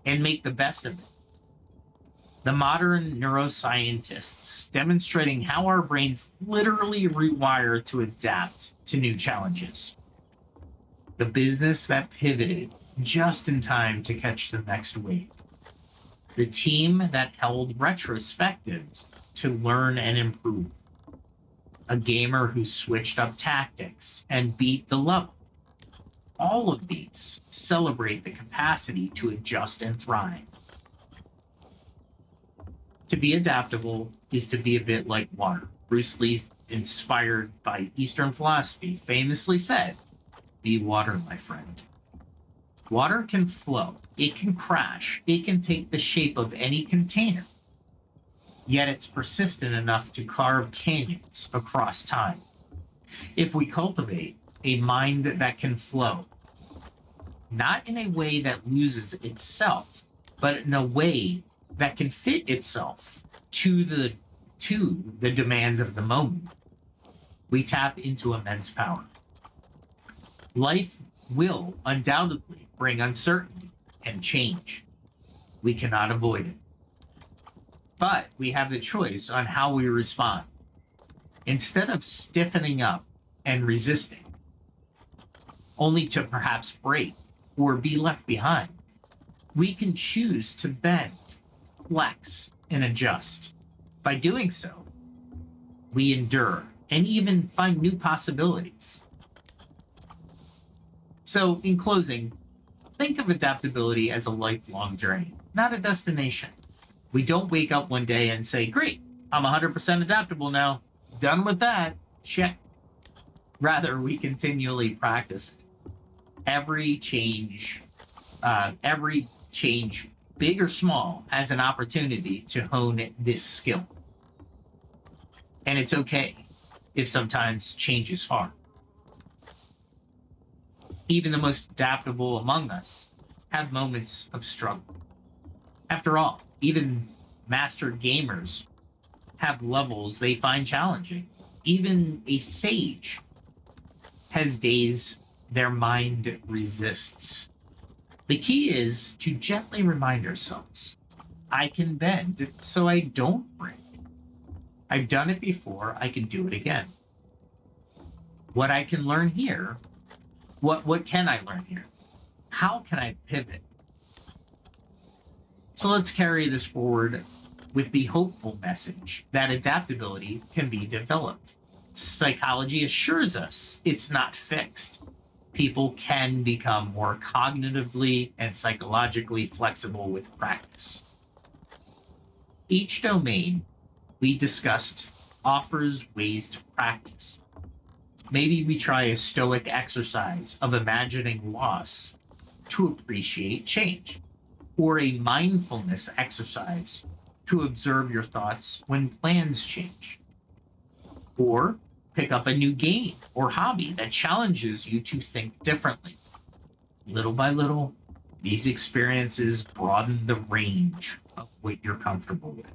and make the best of it. The modern neuroscientists demonstrating how our brains literally rewire to adapt to new challenges. The business that pivoted just in time to catch the next wave. The team that held retrospectives to learn and improve. A gamer who switched up tactics and beat the level. All of these celebrate the capacity to adjust and thrive. To be adaptable is to be a bit like water. Bruce Lee, inspired by Eastern philosophy, famously said, "Be water, my friend." Water can flow, it can crash, it can take the shape of any container, yet it's persistent enough to carve canyons across time. If we cultivate a mind that can flow, not in a way that loses itself, but in a way that can fit itself to the demands of the moment, we tap into immense power. Life will undoubtedly bring uncertainty and change. We cannot avoid it. But we have the choice on how we respond. Instead of stiffening up and resisting, only to perhaps break or be left behind, we can choose to bend, flex, and adjust. By doing so, we endure and even find new possibilities. So, in closing, think of adaptability as a lifelong journey, not a destination. We don't wake up one day and say, great, I'm 100% adaptable now. Done with that. Check. Rather, we continually practice it. Every change, big or small, as an opportunity to hone this skill. And it's okay if sometimes change is hard. Even the most adaptable among us have moments of struggle. After all, even master gamers have levels they find challenging. Even a sage has days their mind resists. The key is to gently remind ourselves, I can bend so I don't break. I've done it before, I can do it again. What I can learn here, what can I learn here? How can I pivot? So let's carry this forward with the hopeful message that adaptability can be developed. Psychology assures us it's not fixed. People can become more cognitively and psychologically flexible with practice. Each domain we discussed offers ways to practice. Maybe we try a stoic exercise of imagining loss to appreciate change, or a mindfulness exercise to observe your thoughts when plans change, or pick up a new game or hobby that challenges you to think differently. Little by little, these experiences broaden the range of what you're comfortable with.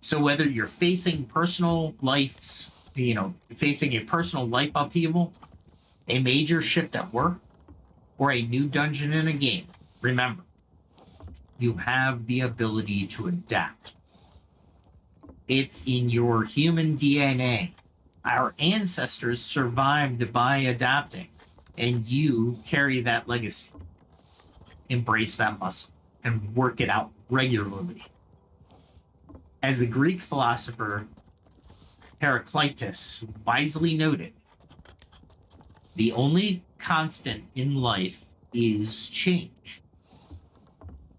So whether you're facing facing a personal life upheaval, a major shift at work, or a new dungeon in a game, remember, you have the ability to adapt. It's in your human DNA. Our ancestors survived by adapting, and you carry that legacy. Embrace that muscle and work it out regularly. As the Greek philosopher Heraclitus wisely noted, the only constant in life is change.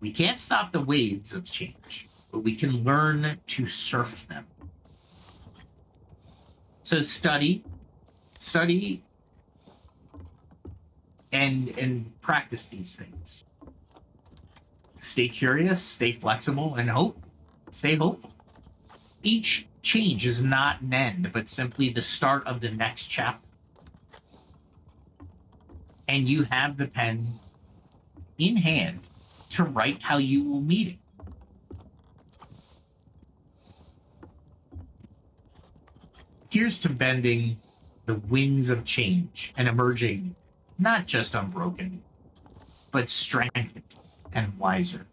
We can't stop the waves of change, but we can learn to surf them. So study, and practice these things. Stay curious, stay flexible, and stay hopeful. Each change is not an end, but simply the start of the next chapter. And you have the pen in hand to write how you will meet it. Here's to bending the winds of change and emerging not just unbroken, but strengthened and wiser.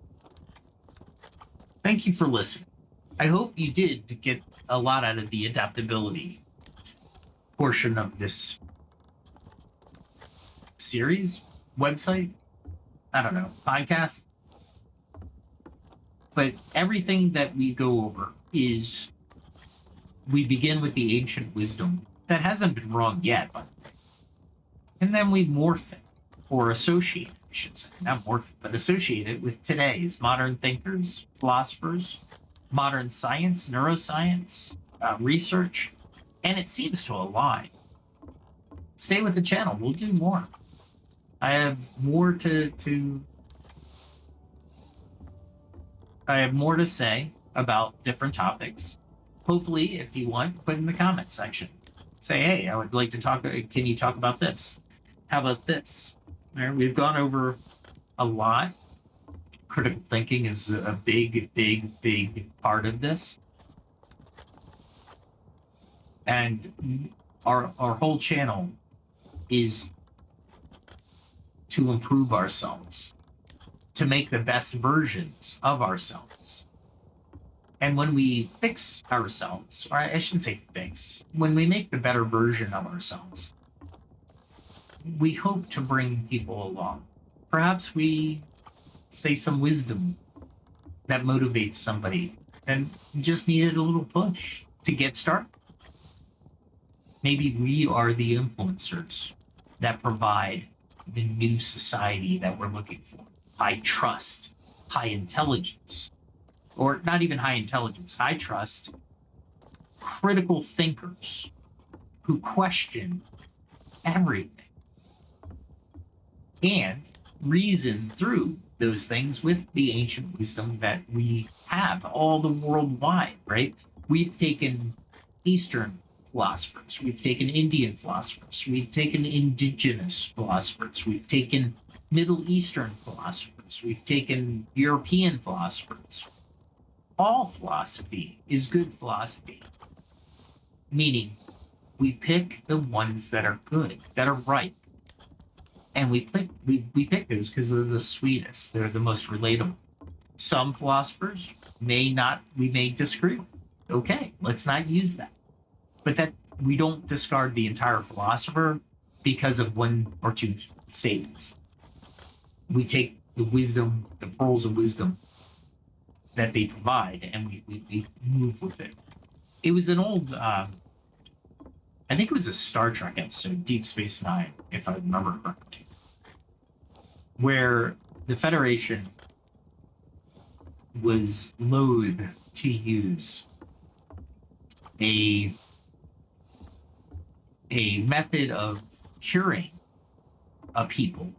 Thank you for listening. I hope you did get a lot out of the adaptability portion of this series, website, I don't know, podcast. But everything that we go over is, we begin with the ancient wisdom that hasn't been wrong yet, by the way. And then we morph it, or associate it, I should say. Not morph it, but associate it with today's modern thinkers, philosophers, modern science, neuroscience, research, and it seems to align. Stay with the channel. We'll do more. I have more to say about different topics. Hopefully, if you want, put in the comment section. Say, hey, I would like to talk. Can you talk about this? How about this? All right, we've gone over a lot. Critical thinking is a big part of this. And our whole channel is to improve ourselves, to make the best versions of ourselves. And when we fix ourselves, or I shouldn't say fix, when we make the better version of ourselves, we hope to bring people along. Perhaps we say some wisdom that motivates somebody and just needed a little push to get started. Maybe we are the influencers that provide the new society that we're looking for. High trust, high intelligence, or not even high intelligence, high trust, critical thinkers who question everything and reason through those things with the ancient wisdom that we have, all the worldwide, right? We've taken Eastern philosophers, we've taken Indian philosophers, we've taken indigenous philosophers, we've taken Middle Eastern philosophers, we've taken European philosophers. All philosophy is good philosophy, meaning we pick the ones that are good, that are right. And we pick those because they're the sweetest, they're the most relatable. Some philosophers we may disagree with. Okay, let's not use that. But that we don't discard the entire philosopher because of one or two statements. We take the wisdom, the pearls of wisdom that they provide, and we move with it. It was an old, I think it was a Star Trek episode, Deep Space Nine, if I remember correctly, where the Federation was loath to use a method of curing a people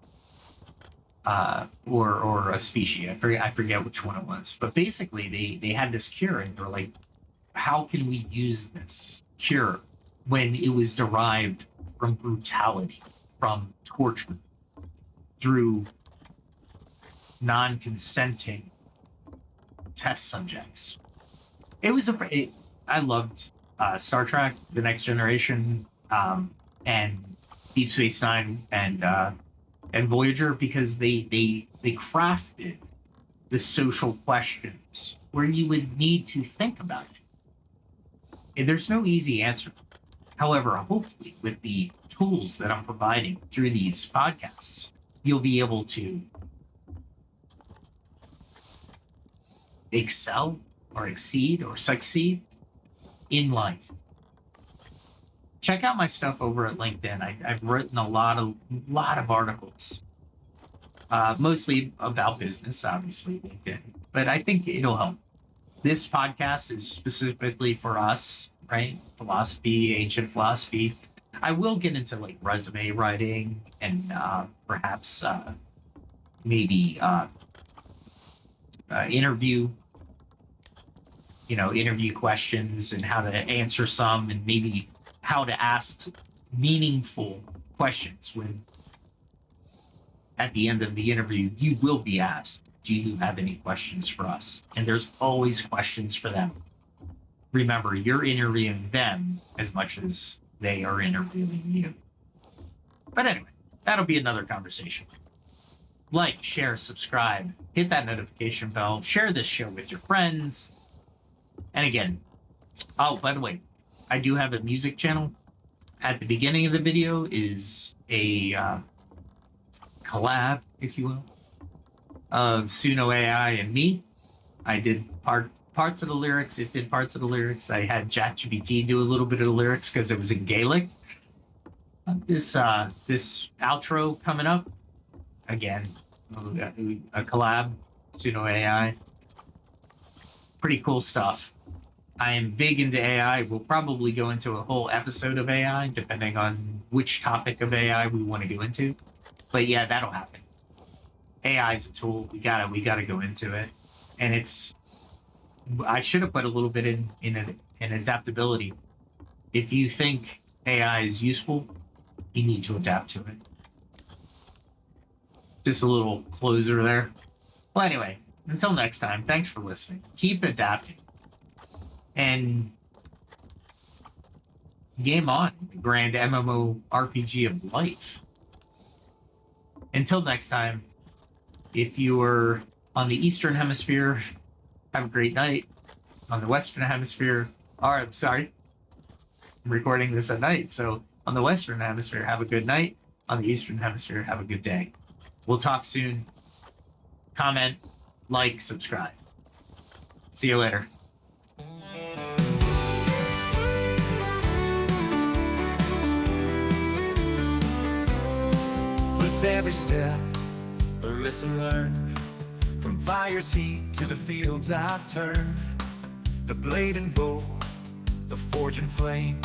or a species. I forget which one it was, but basically they had this cure, and they're like, how can we use this cure when it was derived from brutality, from torture, through non-consenting test subjects? I loved Star Trek, The Next Generation, and Deep Space Nine, and Voyager, because they crafted the social questions where you would need to think about it. And there's no easy answer. However, hopefully, with the tools that I'm providing through these podcasts, you'll be able to excel or exceed or succeed in life. Check out my stuff over at LinkedIn. I've written a lot of articles, mostly about business, obviously LinkedIn, but I think it'll help. This podcast is specifically for us, right? Philosophy, ancient philosophy. I will get into like resume writing and perhaps maybe interview questions and how to answer some, and maybe how to ask meaningful questions when at the end of the interview you will be asked, do you have any questions for us? And there's always questions for them. Remember, you're interviewing them as much as they are interviewing you. But anyway, that'll be another conversation. Like, share, subscribe, hit that notification bell, share this show with your friends. And again, oh, by the way, I do have a music channel. At the beginning of the video is a collab, if you will, of Suno AI and me. I did parts of the lyrics. It did parts of the lyrics. I had ChatGPT do a little bit of the lyrics because it was in Gaelic. This outro coming up, again, a collab, Suno AI. Pretty cool stuff. I am big into AI. We'll probably go into a whole episode of AI, depending on which topic of AI we want to go into. But yeah, that'll happen. AI is a tool. We gotta go into it. And I should have put a little bit in adaptability. If you think AI is useful, you need to adapt to it. Just a little closer there. Well, anyway, until next time, thanks for listening. Keep adapting. And game on, the grand MMORPG of life. Until next time, if you're on the Eastern Hemisphere, have a great night. On the Western Hemisphere, or I'm sorry, I'm recording this at night. So on the Western Hemisphere, have a good night. On the Eastern Hemisphere, have a good day. We'll talk soon. Comment, like, subscribe. See you later. With every step, a lesson learned. From fire's heat to the fields I've turned. The blade and bow, the forge and flame.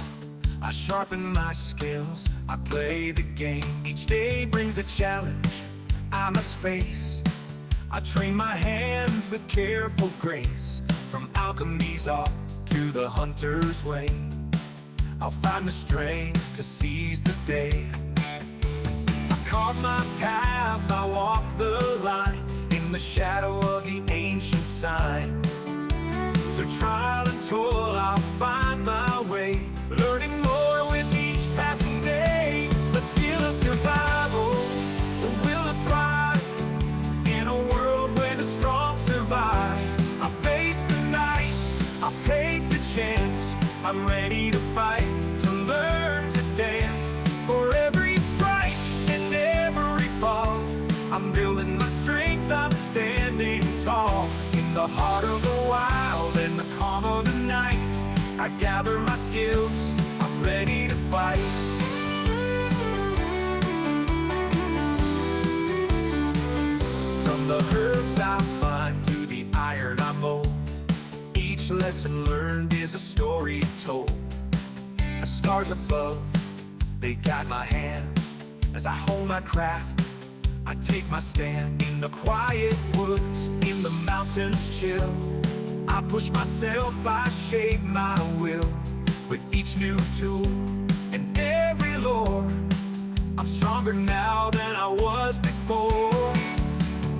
I sharpen my skills, I play the game. Each day brings a challenge I must face. I train my hands with careful grace. From alchemy's art to the hunter's way, I'll find the strength to seize the day. I carve my path, I walk the line, in the shadow of the ancient sign. Through trial and toil, I'll find my way, learning more with each passing day. The skill of survival, the will to thrive, in a world where the strong survive. I face the night, I'll take the chance. I'm ready to fight, to learn to dance. For every strike and every fall, I'm building my strength, I'm standing tall. In the heart of the wild and the calm of the night, I gather my skills, I'm ready to fight. From the herbs I find to the iron I mold, each lesson learned is a story told. The stars above, they guide my hand. As I hold my craft, I take my stand. In the quiet woods, in the mountains chill, I push myself, I shape my will. With each new tool and every lore, I'm stronger now than I was before.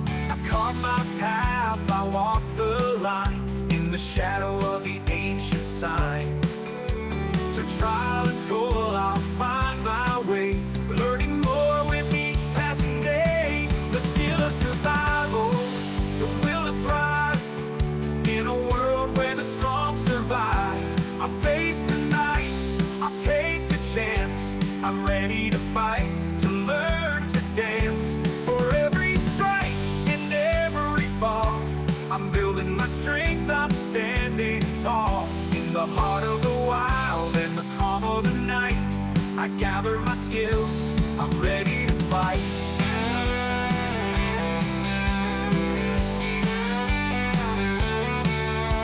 I carve my path, I walk the line, in the shadow of the ancient sign. Through trial and toil, I'll find my way, learning more with each passing day. The skill of survival, the will to thrive, in a world where the strong survive. I face the night, I'll take the chance. I'm ready to fight, to learn to dance. For every strike and every fall, I'm building my strength, I'm standing tall. In the heart of the wild and the calm of the night, I gather my skills, I'm ready to fight.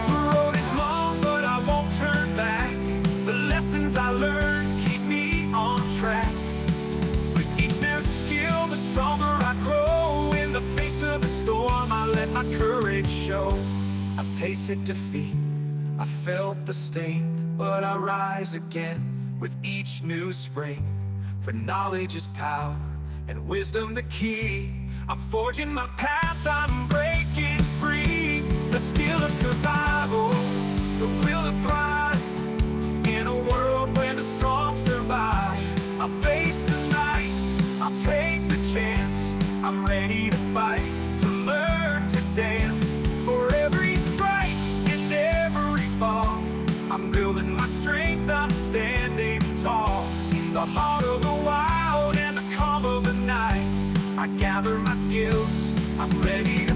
The road is long, but I won't turn back. The lessons I learned keep me on track. With each new skill, the stronger I grow. In the face of the storm, I let my courage show. I've tasted defeat, I felt the sting, but I rise again with each new spring. For knowledge is power, and wisdom the key. I'm forging my path, I'm breaking free. The skill of survival, the will to thrive, in a world where the strong survive. I'll face the night, I'll take the chance. I'm ready to fight, to learn to dance. For every strike and every fall, I'm building my strength, I'm standing tall. In the heart of the wild and the calm of the night, I gather my skills, I'm ready to